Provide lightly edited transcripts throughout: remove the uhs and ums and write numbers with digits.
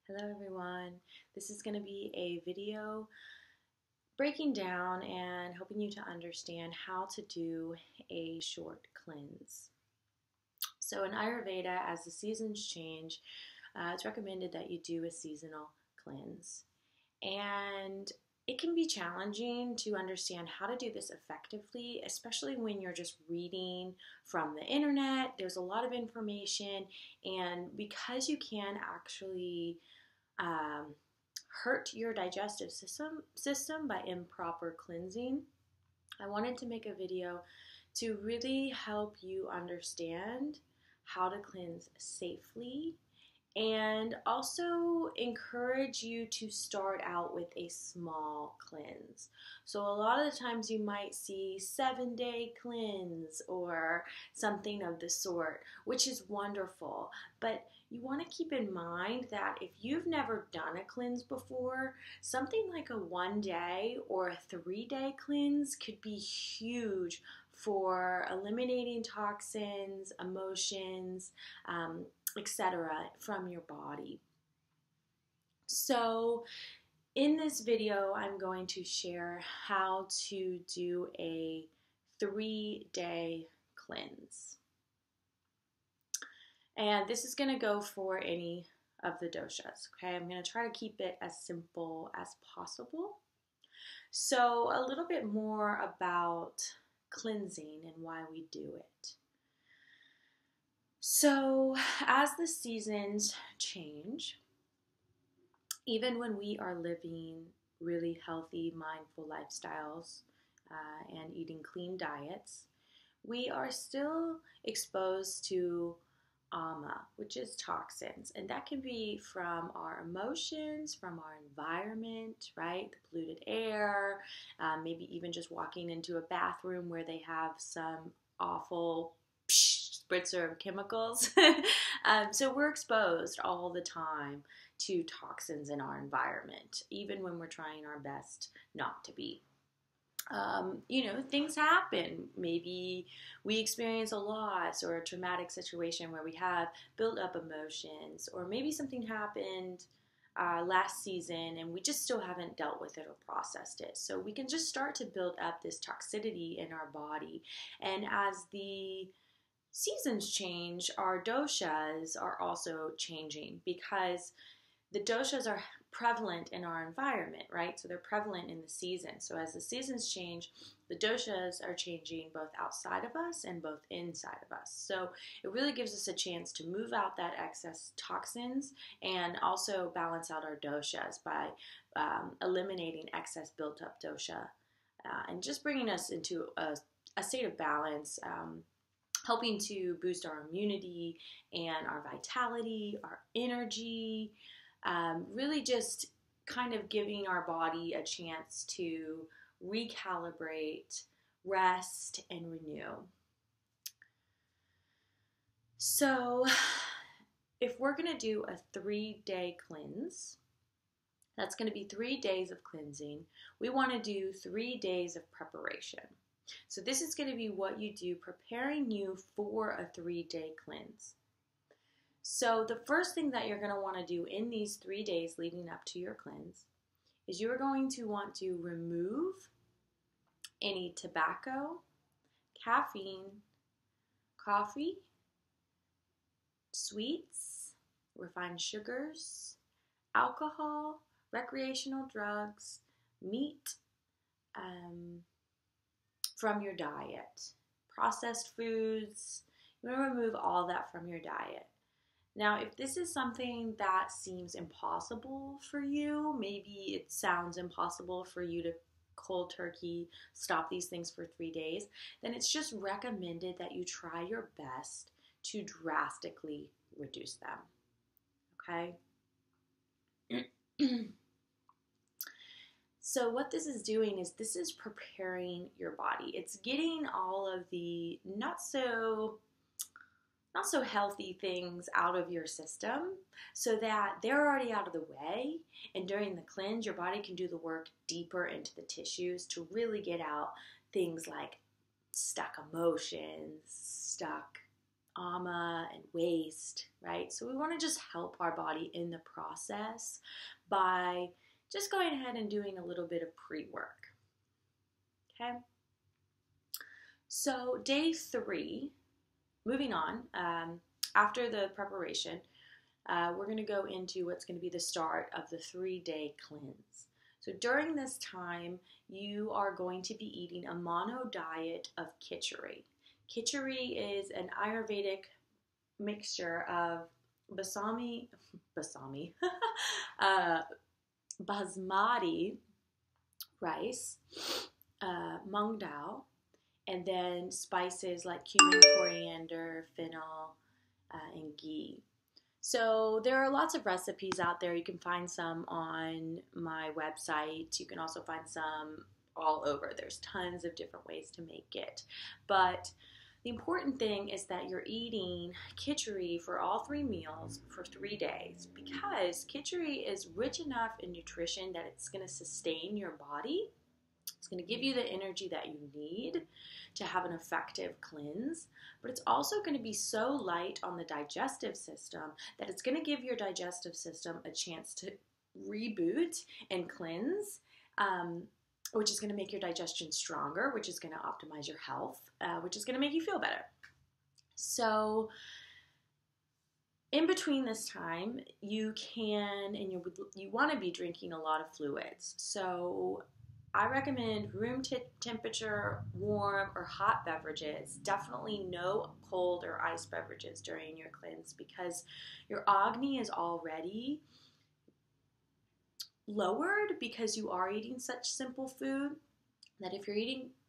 Hello everyone. This is going to be a video breaking down and helping you to understand how to do a short cleanse. So in Ayurveda, as the seasons change, it's recommended that you do a seasonal cleanse. And it can be challenging to understand how to do this effectively, especially when you're just reading from the internet. There's a lot of information, and because you can actually hurt your digestive system by improper cleansing, I wanted to make a video to really help you understand how to cleanse safely and also encourage you to start out with a small cleanse. So a lot of the times you might see 7-day cleanse or something of the sort, which is wonderful. But you want to keep in mind that if you've never done a cleanse before, something like a 1-day or a 3-day cleanse could be huge for eliminating toxins, emotions, etc. from your body. So in this video, I'm going to share how to do a 3-day cleanse. And this is going to go for any of the doshas, okay? I'm going to try to keep it as simple as possible. So a little bit more about cleansing and why we do it. So as the seasons change, even when we are living really healthy, mindful lifestyles and eating clean diets, we are still exposed to ama, which is toxins, and that can be from our emotions, from our environment, right? The polluted air, maybe even just walking into a bathroom where they have some awful spritzer of chemicals. So we're exposed all the time to toxins in our environment, even when we're trying our best not to be. Things happen. Maybe we experience a loss or a traumatic situation where we have built up emotions, or maybe something happened last season and we just still haven't dealt with it or processed it. So we can just start to build up this toxicity in our body. And as the seasons change, our doshas are also changing, because the doshas are prevalent in our environment, right? So they're prevalent in the season. So as the seasons change, the doshas are changing both outside of us and both inside of us. So it really gives us a chance to move out that excess toxins and also balance out our doshas by eliminating excess built up dosha and just bringing us into a state of balance, helping to boost our immunity and our vitality, our energy, really just kind of giving our body a chance to recalibrate, rest, and renew. So if we're going to do a 3-day cleanse, that's going to be 3 days of cleansing. We want to do 3 days of preparation. So this is going to be what you do, preparing you for a 3-day cleanse. So the first thing that you're going to want to do in these 3 days leading up to your cleanse is you're going to want to remove any tobacco, caffeine, coffee, sweets, refined sugars, alcohol, recreational drugs, meat, from your diet, processed foods. You want to remove all that from your diet. Now, if this is something that seems impossible for you, maybe it sounds impossible for you to cold turkey stop these things for 3 days, then it's just recommended that you try your best to drastically reduce them, okay? So what this is doing is this is preparing your body. It's getting all of the not so healthy things out of your system so that they're already out of the way, and during the cleanse your body can do the work deeper into the tissues to really get out things like stuck emotions, stuck ama and waste, right? So we want to just help our body in the process by just going ahead and doing a little bit of pre-work. Okay? So day 3, moving on, after the preparation, we're going to go into what's going to be the start of the 3-day cleanse. So during this time, you are going to be eating a mono diet of kitchari. Kitchari is an Ayurvedic mixture of basmati rice, mung dal, and then spices like cumin, coriander, fennel, and ghee. So there are lots of recipes out there. You can find some on my website. You can also find some all over. There's tons of different ways to make it. But the important thing is that you're eating kitchari for all 3 meals for 3 days, because kitchari is rich enough in nutrition that it's going to sustain your body. It's going to give you the energy that you need to have an effective cleanse, but it's also going to be so light on the digestive system that it's going to give your digestive system a chance to reboot and cleanse, which is going to make your digestion stronger, which is going to optimize your health, which is going to make you feel better. So in between this time, you can, and you want to be drinking a lot of fluids. So I recommend room temperature, warm or hot beverages. Definitely no cold or ice beverages during your cleanse, because your Agni is already lowered because you are eating such simple food, that if you're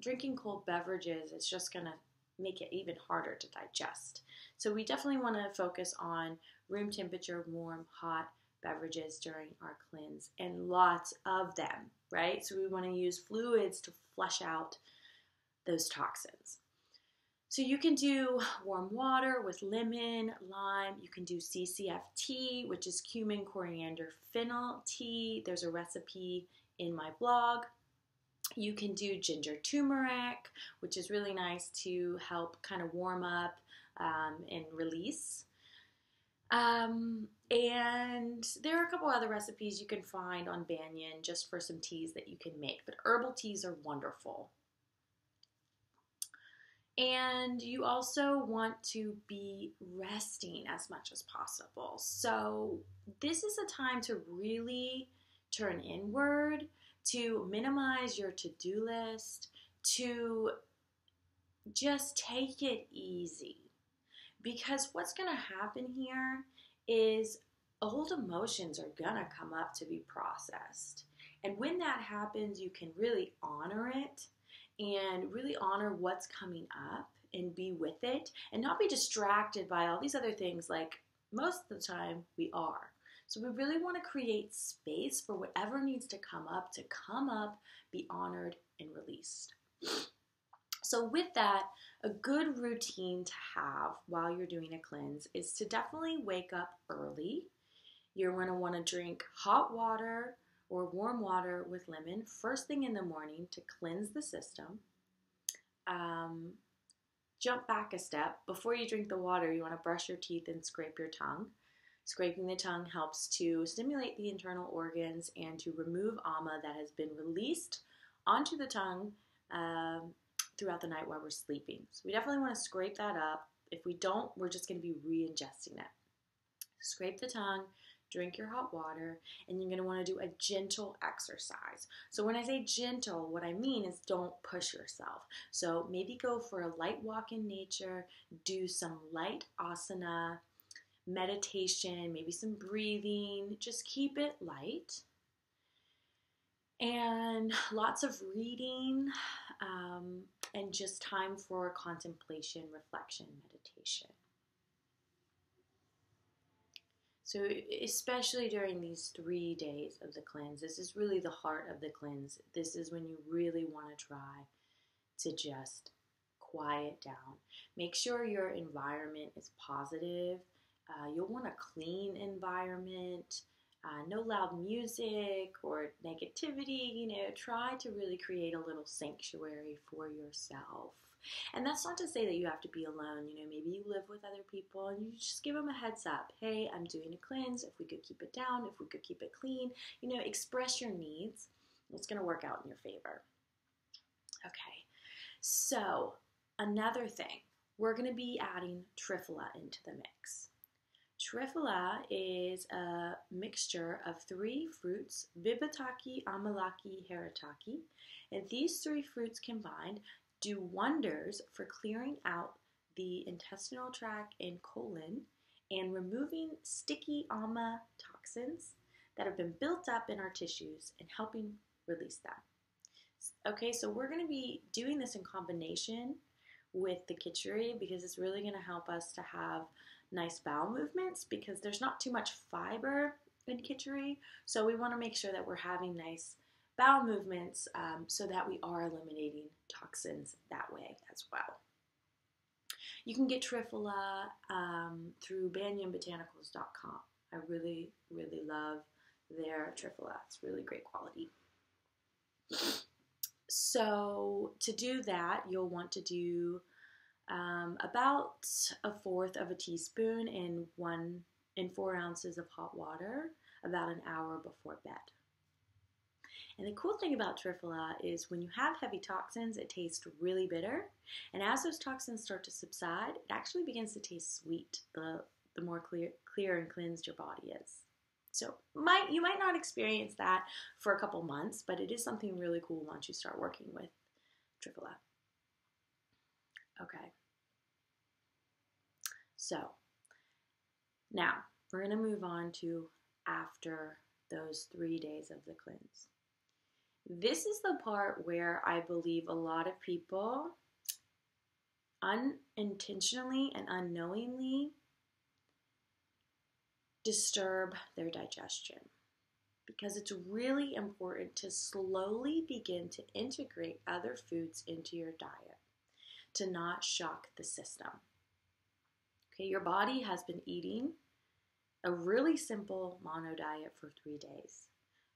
drinking cold beverages, it's just going to make it even harder to digest. So we definitely want to focus on room temperature, warm, hot beverages during our cleanse, and lots of them, right? So we want to use fluids to flush out those toxins. So you can do warm water with lemon, lime. You can do CCF tea, which is cumin, coriander, fennel tea. There's a recipe in my blog. You can do ginger turmeric, which is really nice to help kind of warm up and release. And there are a couple other recipes you can find on Banyan just for some teas that you can make, but herbal teas are wonderful. And you also want to be resting as much as possible. So this is a time to really turn inward, to minimize your to-do list, to just take it easy. Because what's going to happen here is old emotions are going to come up to be processed. And when that happens, you can really honor it and really honor what's coming up and be with it and not be distracted by all these other things like most of the time we are. So we really want to create space for whatever needs to come up, be honored, and released. So with that, a good routine to have while you're doing a cleanse is to definitely wake up early. You're going to want to drink hot water or warm water with lemon first thing in the morning to cleanse the system. Jump back a step. Before you drink the water, you want to brush your teeth and scrape your tongue. Scraping the tongue helps to stimulate the internal organs and to remove ama that has been released onto the tongue throughout the night while we're sleeping. So we definitely want to scrape that up. If we don't, we're just going to be re-ingesting it. Scrape the tongue, drink your hot water, and you're going to want to do a gentle exercise. So when I say gentle, what I mean is don't push yourself. So maybe go for a light walk in nature, do some light asana, meditation, maybe some breathing. Just keep it light. And lots of reading, and just time for contemplation, reflection, meditation. So especially during these 3 days of the cleanse, this is really the heart of the cleanse. This is when you really want to try to just quiet down. Make sure your environment is positive. You'll want a clean environment, no loud music or negativity. Try to really create a little sanctuary for yourself. And that's not to say that you have to be alone. Maybe you live with other people and you just give them a heads up. Hey, I'm doing a cleanse. If we could keep it down, if we could keep it clean, express your needs. It's going to work out in your favor. Okay, so another thing, we're going to be adding triphala into the mix. Triphala is a mixture of 3 fruits, Vibataki, Amalaki, Haritaki, and these 3 fruits combined do wonders for clearing out the intestinal tract and colon and removing sticky ama toxins that have been built up in our tissues and helping release them. Okay, so we're going to be doing this in combination with the kitchari because it's really going to help us to have nice bowel movements because there's not too much fiber in kitchari. So we want to make sure that we're having nice bowel movements so that we are eliminating toxins that way as well. You can get triphala through banyanbotanicals.com. I really, really love their triphala. It's really great quality. So to do that, you'll want to do about 1/4 of a teaspoon in 4 ounces of hot water about an hour before bed. And the cool thing about triphala is when you have heavy toxins, it tastes really bitter. And as those toxins start to subside, it actually begins to taste sweet the more clear and cleansed your body is. So you might not experience that for a couple months, but it is something really cool once you start working with triphala. Okay. So now we're going to move on to after those 3 days of the cleanse. This is the part where I believe a lot of people unintentionally and unknowingly disturb their digestion because it's really important to slowly begin to integrate other foods into your diet to not shock the system. Okay, your body has been eating a really simple mono diet for 3 days.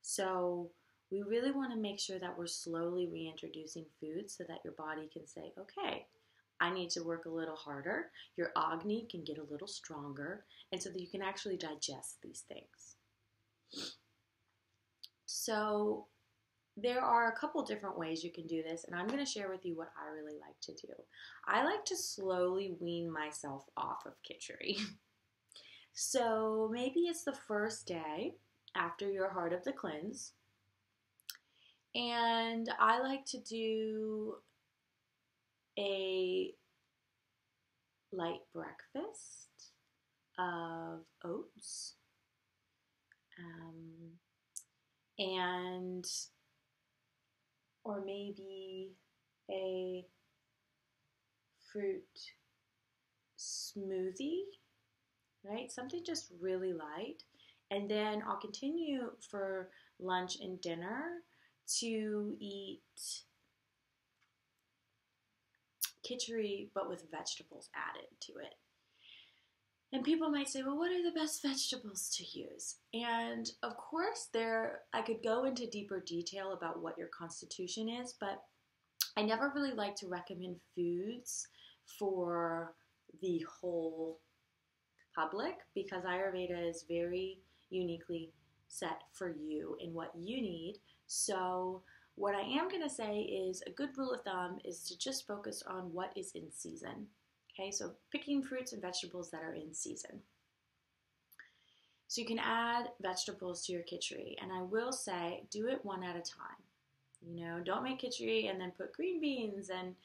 So we really want to make sure that we're slowly reintroducing foods so that your body can say, okay, I need to work a little harder. Your agni can get a little stronger, and so that you can actually digest these things. So there are a couple different ways you can do this, and I'm going to share with you what I really like to do. I like to slowly wean myself off of kitchari. So maybe it's the first day after your heart of the cleanse, and I like to do a light breakfast of oats and or maybe a fruit smoothie, right? Something just really light. And then I'll continue for lunch and dinner to eat kitchari, but with vegetables added to it. And people might say, well, what are the best vegetables to use? And of course, I could go into deeper detail about what your constitution is, but I never really like to recommend foods for the whole public because Ayurveda is very uniquely set for you and what you need. So what I am going to say is a good rule of thumb is to just focus on what is in season. Okay, so picking fruits and vegetables that are in season. So you can add vegetables to your kitchari, and I will say do it one at a time. Don't make kitchari and then put green beans and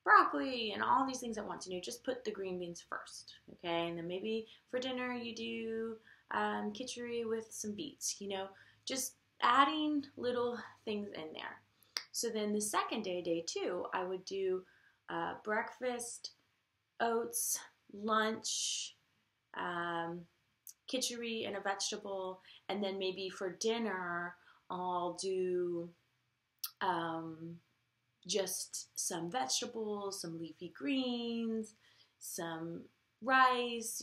broccoli and all these things at once. Just put the green beans first, okay? And then maybe for dinner you do kitchari with some beets. Just adding little things in there. So then the second day, day 2, I would do breakfast, oats, lunch, kitchari and a vegetable, and then maybe for dinner I'll do just some vegetables, some leafy greens, some rice,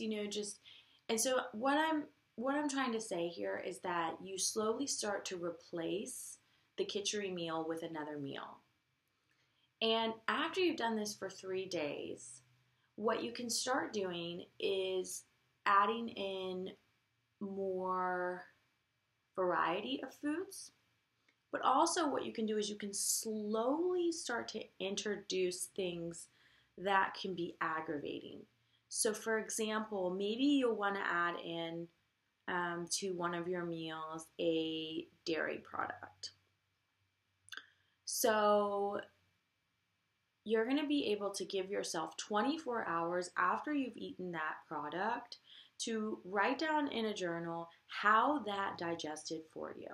and so what I'm trying to say here is that you slowly start to replace the kitchari meal with another meal. And after you've done this for 3 days, what you can start doing is adding in more variety of foods. But also what you can do is you can slowly start to introduce things that can be aggravating. So for example, maybe you'll want to add in to one of your meals a dairy product. So you're going to be able to give yourself 24 hours after you've eaten that product to write down in a journal how that digested for you,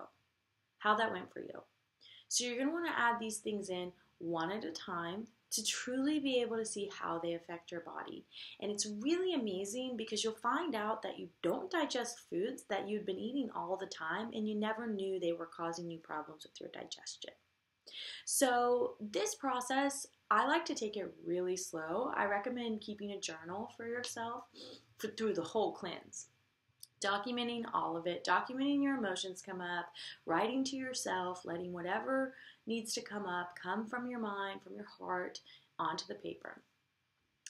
how that went for you. So you're going to want to add these things in one at a time to truly be able to see how they affect your body. And it's really amazing because you'll find out that you don't digest foods that you've been eating all the time and you never knew they were causing you problems with your digestion. So this process, I like to take it really slow. I recommend keeping a journal for yourself through the whole cleanse. Documenting all of it, documenting your emotions come up, writing to yourself, letting whatever needs to come up come from your mind, from your heart, onto the paper.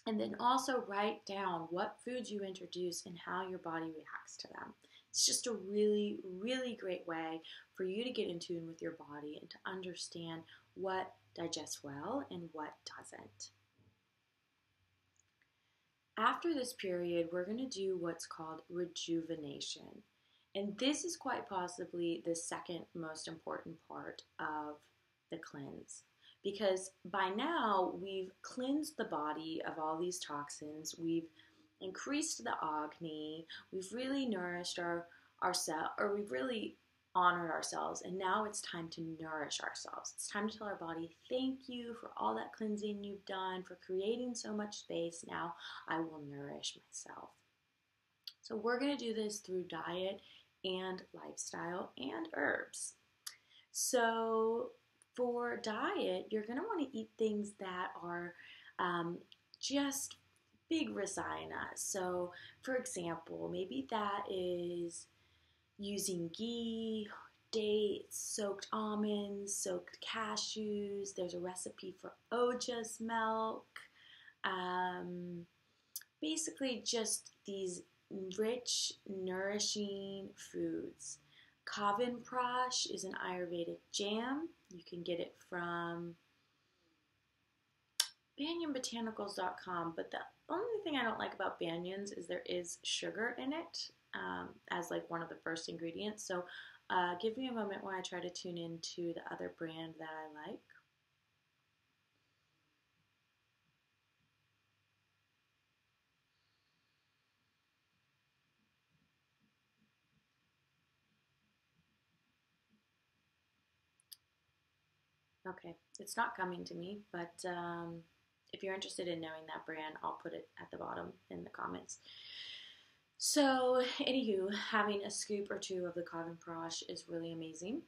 And then also write down what foods you introduce and how your body reacts to them. It's just a really, really great way for you to get in tune with your body and to understand what digests well and what doesn't. After this period, we're going to do what's called rejuvenation. And this is quite possibly the second most important part of the cleanse. Because by now, we've cleansed the body of all these toxins. We've increased the agni. We've really nourished ourselves, or we've really honored ourselves. And now it's time to nourish ourselves. It's time to tell our body, thank you for all that cleansing you've done, for creating so much space. Now I will nourish myself. So we're going to do this through diet and lifestyle and herbs. So for diet, you're going to want to eat things that are just big rasayanas. So for example, maybe that is using ghee, dates, soaked almonds, soaked cashews. There's a recipe for ojas milk. Basically just these rich, nourishing foods. Chavanprash is an Ayurvedic jam. You can get it from banyanbotanicals.com, but the only thing I don't like about banyans is there is sugar in it as like one of the first ingredients. So give me a moment while I try to tune into the other brand that I like. Okay, it's not coming to me, but if you're interested in knowing that brand, I'll put it at the bottom in the comments. So, anywho, having a scoop or two of the Chavanprash is really amazing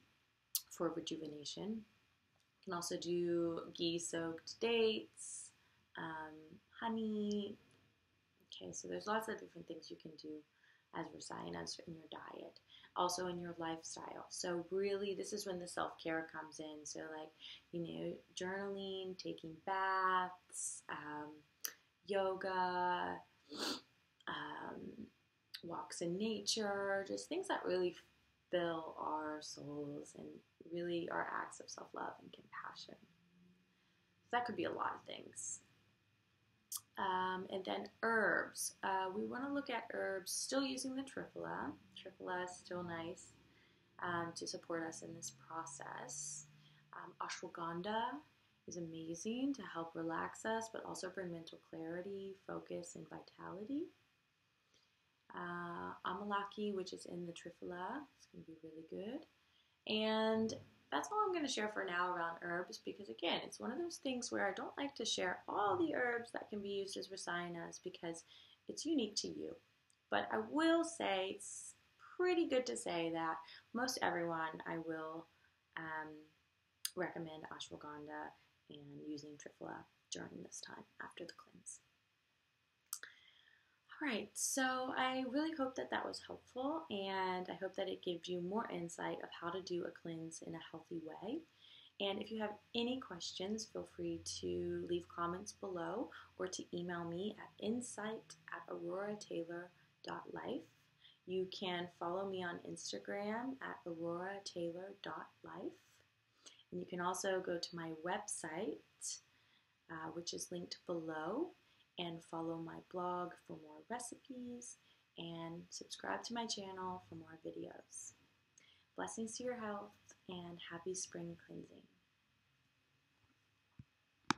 for rejuvenation. You can also do ghee-soaked dates, honey. Okay, so there's lots of different things you can do as rasayanas in your diet. Also in your lifestyle. So really, this is when the self-care comes in. So like, journaling, taking baths, yoga, walks in nature, just things that really fill our souls and really are acts of self-love and compassion. So that could be a lot of things. And then herbs. We want to look at herbs still using the triphala. Triphala is still nice to support us in this process. Ashwagandha is amazing to help relax us, but also bring mental clarity, focus, and vitality. Amalaki, which is in the triphala, is going to be really good. And that's all I'm going to share for now around herbs because, again, it's one of those things where I don't like to share all the herbs that can be used as rasayanas because it's unique to you. But I will say it's pretty good to say that most everyone I will recommend ashwagandha and using triphala during this time after the cleanse. Alright, so I really hope that that was helpful, and I hope that it gives you more insight of how to do a cleanse in a healthy way. And if you have any questions, feel free to leave comments below or to email me at insight@aurorataylor.life. You can follow me on Instagram at aurorataylor.life. And you can also go to my website, which is linked below, and follow my blog for more recipes and subscribe to my channel for more videos. Blessings to your health and happy spring cleansing.